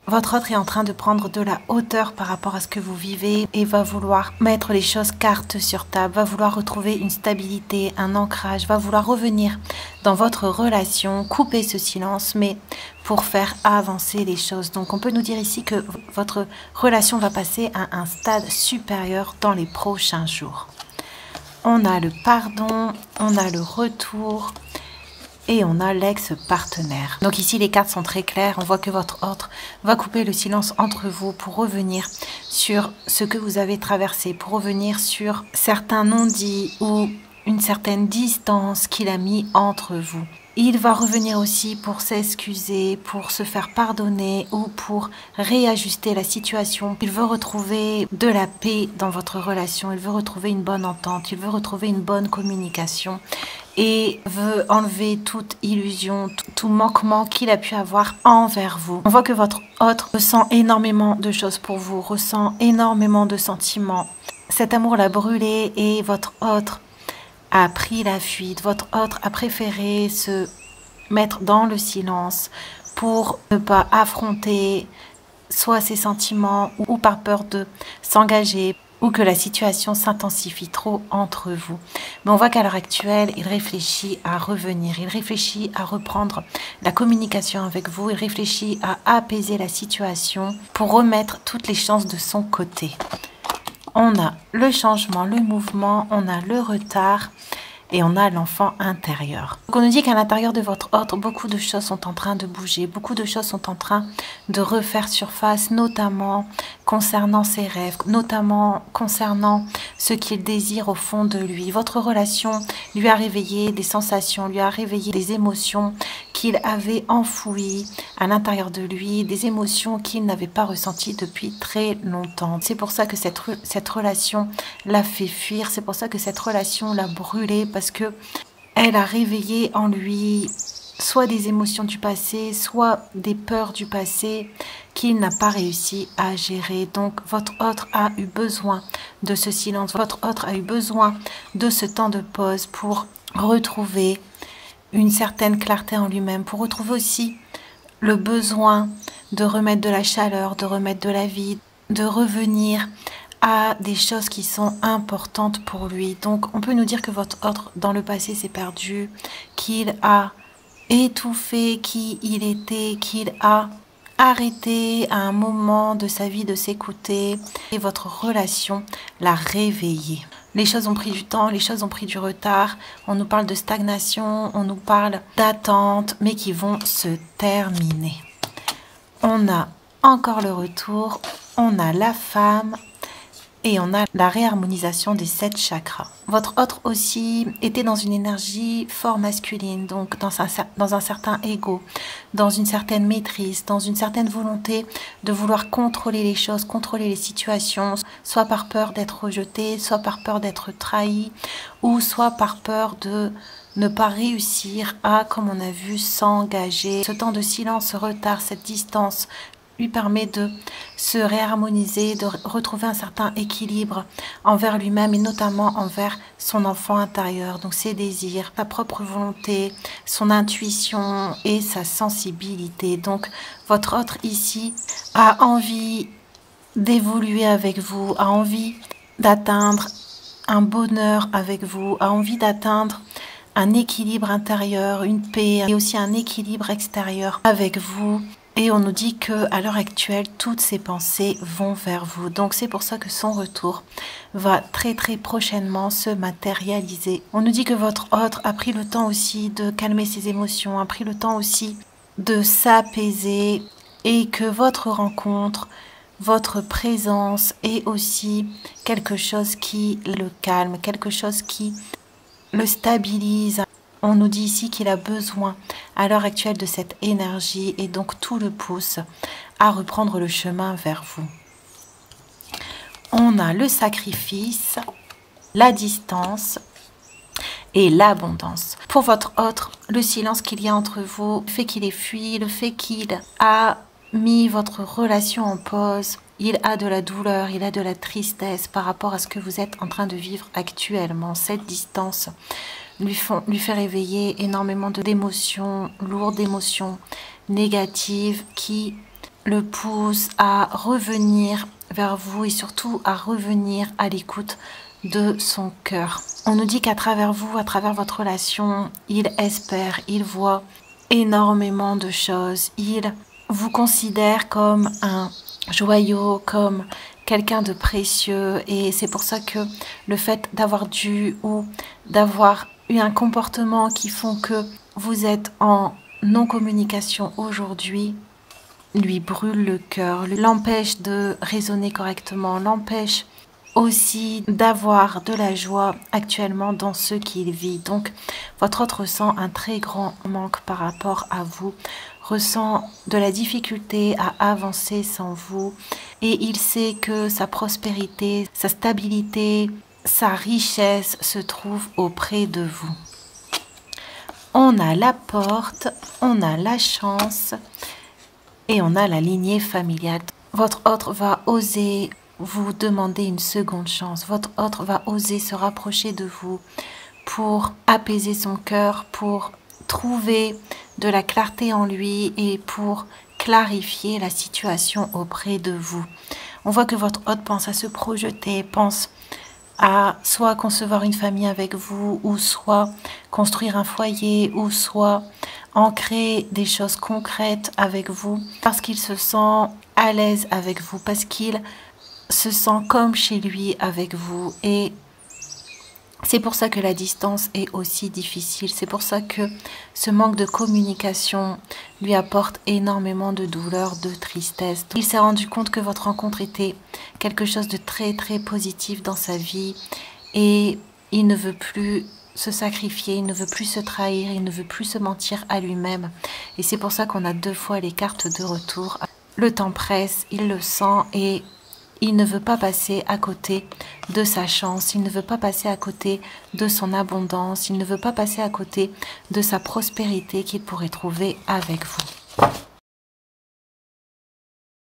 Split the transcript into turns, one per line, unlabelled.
Votre autre est en train de prendre de la hauteur par rapport à ce que vous vivez et va vouloir mettre les choses cartes sur table, va vouloir retrouver une stabilité, un ancrage, va vouloir revenir dans votre relation, couper ce silence, mais pour faire avancer les choses. Donc on peut nous dire ici que votre relation va passer à un stade supérieur dans les prochains jours. On a le pardon, on a le retour et on a l'ex-partenaire. Donc ici, les cartes sont très claires. On voit que votre autre va couper le silence entre vous pour revenir sur ce que vous avez traversé, pour revenir sur certains non-dits ou une certaine distance qu'il a mis entre vous. Il va revenir aussi pour s'excuser, pour se faire pardonner ou pour réajuster la situation. Il veut retrouver de la paix dans votre relation, il veut retrouver une bonne entente, il veut retrouver une bonne communication et veut enlever toute illusion, tout manquement qu'il a pu avoir envers vous. On voit que votre autre ressent énormément de choses pour vous, ressent énormément de sentiments. Cet amour l'a brûlé et votre autre a pris la fuite. Votre autre a préféré se mettre dans le silence pour ne pas affronter soit ses sentiments ou par peur de s'engager ou que la situation s'intensifie trop entre vous. Mais on voit qu'à l'heure actuelle, il réfléchit à revenir, il réfléchit à reprendre la communication avec vous, il réfléchit à apaiser la situation pour remettre toutes les chances de son côté. On a le changement, le mouvement, on a le retard et on a l'enfant intérieur. Donc on nous dit qu'à l'intérieur de votre autre, beaucoup de choses sont en train de bouger, beaucoup de choses sont en train de refaire surface, notamment concernant ses rêves, notamment concernant ce qu'il désire au fond de lui. Votre relation lui a réveillé des sensations, lui a réveillé des émotions qu'il avait enfouies à l'intérieur de lui, des émotions qu'il n'avait pas ressenties depuis très longtemps. C'est pour ça que cette relation l'a fait fuir, c'est pour ça que cette relation l'a brûlé, parce que elle a réveillé en lui soit des émotions du passé, soit des peurs du passé qu'il n'a pas réussi à gérer. Donc votre autre a eu besoin de ce silence, votre autre a eu besoin de ce temps de pause pour retrouver une certaine clarté en lui-même, pour retrouver aussi le besoin de remettre de la chaleur, de remettre de la vie, de revenir à des choses qui sont importantes pour lui. Donc on peut nous dire que votre autre dans le passé s'est perdu, qu'il a étouffé qui il était, qu'il a arrêté à un moment de sa vie de s'écouter et votre relation l'a réveillé. Les choses ont pris du temps, les choses ont pris du retard, on nous parle de stagnation, on nous parle d'attente, mais qui vont se terminer. On a encore le retour, on a la femme et on a la réharmonisation des 7 chakras. Votre autre aussi était dans une énergie fort masculine, donc dans un certain ego, dans une certaine maîtrise, dans une certaine volonté de vouloir contrôler les choses, contrôler les situations, soit par peur d'être rejeté, soit par peur d'être trahi, ou soit par peur de ne pas réussir à, comme on a vu, s'engager. Ce temps de silence, ce retard, cette distance lui permet de se réharmoniser, de retrouver un certain équilibre envers lui-même et notamment envers son enfant intérieur, donc ses désirs, sa propre volonté, son intuition et sa sensibilité. Donc votre autre ici a envie d'évoluer avec vous, a envie d'atteindre un bonheur avec vous, a envie d'atteindre un équilibre intérieur, une paix et aussi un équilibre extérieur avec vous. Et on nous dit qu'à l'heure actuelle, toutes ces pensées vont vers vous. Donc c'est pour ça que son retour va très prochainement se matérialiser. On nous dit que votre autre a pris le temps aussi de calmer ses émotions, a pris le temps aussi de s'apaiser et que votre rencontre, votre présence est aussi quelque chose qui le calme, quelque chose qui le stabilise. On nous dit ici qu'il a besoin à l'heure actuelle de cette énergie et donc tout le pousse à reprendre le chemin vers vous. On a le sacrifice, la distance et l'abondance. Pour votre autre, le silence qu'il y a entre vous, le fait qu'il ait fui, le fait qu'il a mis votre relation en pause, il a de la douleur, il a de la tristesse par rapport à ce que vous êtes en train de vivre actuellement. Cette distance lui fait réveiller énormément d'émotions, lourdes émotions négatives qui le pousse à revenir vers vous et surtout à revenir à l'écoute de son cœur. On nous dit qu'à travers vous, à travers votre relation, il espère, il voit énormément de choses. Il vous considère comme un joyau, comme quelqu'un de précieux, et c'est pour ça que le fait d'avoir dû ou d'avoir eu un comportement qui font que vous êtes en non-communication aujourd'hui lui brûle le cœur, l'empêche de raisonner correctement, l'empêche aussi d'avoir de la joie actuellement dans ce qu'il vit. Donc votre autre ressent un très grand manque par rapport à vous, ressent de la difficulté à avancer sans vous, et il sait que sa prospérité, sa stabilité, sa richesse se trouve auprès de vous. On a la porte, on a la chance et on a la lignée familiale. Votre autre va oser vous demander une seconde chance. Votre autre va oser se rapprocher de vous pour apaiser son cœur, pour trouver de la clarté en lui et pour clarifier la situation auprès de vous. On voit que votre hôte pense à se projeter, pense à soit concevoir une famille avec vous, ou soit construire un foyer, ou soit ancrer des choses concrètes avec vous, parce qu'il se sent à l'aise avec vous, parce qu'il se sent comme chez lui avec vous. Et c'est pour ça que la distance est aussi difficile. C'est pour ça que ce manque de communication lui apporte énormément de douleur, de tristesse. Il s'est rendu compte que votre rencontre était quelque chose de très très positif dans sa vie. Et il ne veut plus se sacrifier, il ne veut plus se trahir, il ne veut plus se mentir à lui-même. Et c'est pour ça qu'on a 2 fois les cartes de retour. Le temps presse, il le sent et il ne veut pas passer à côté de sa chance, il ne veut pas passer à côté de son abondance, il ne veut pas passer à côté de sa prospérité qu'il pourrait trouver avec vous.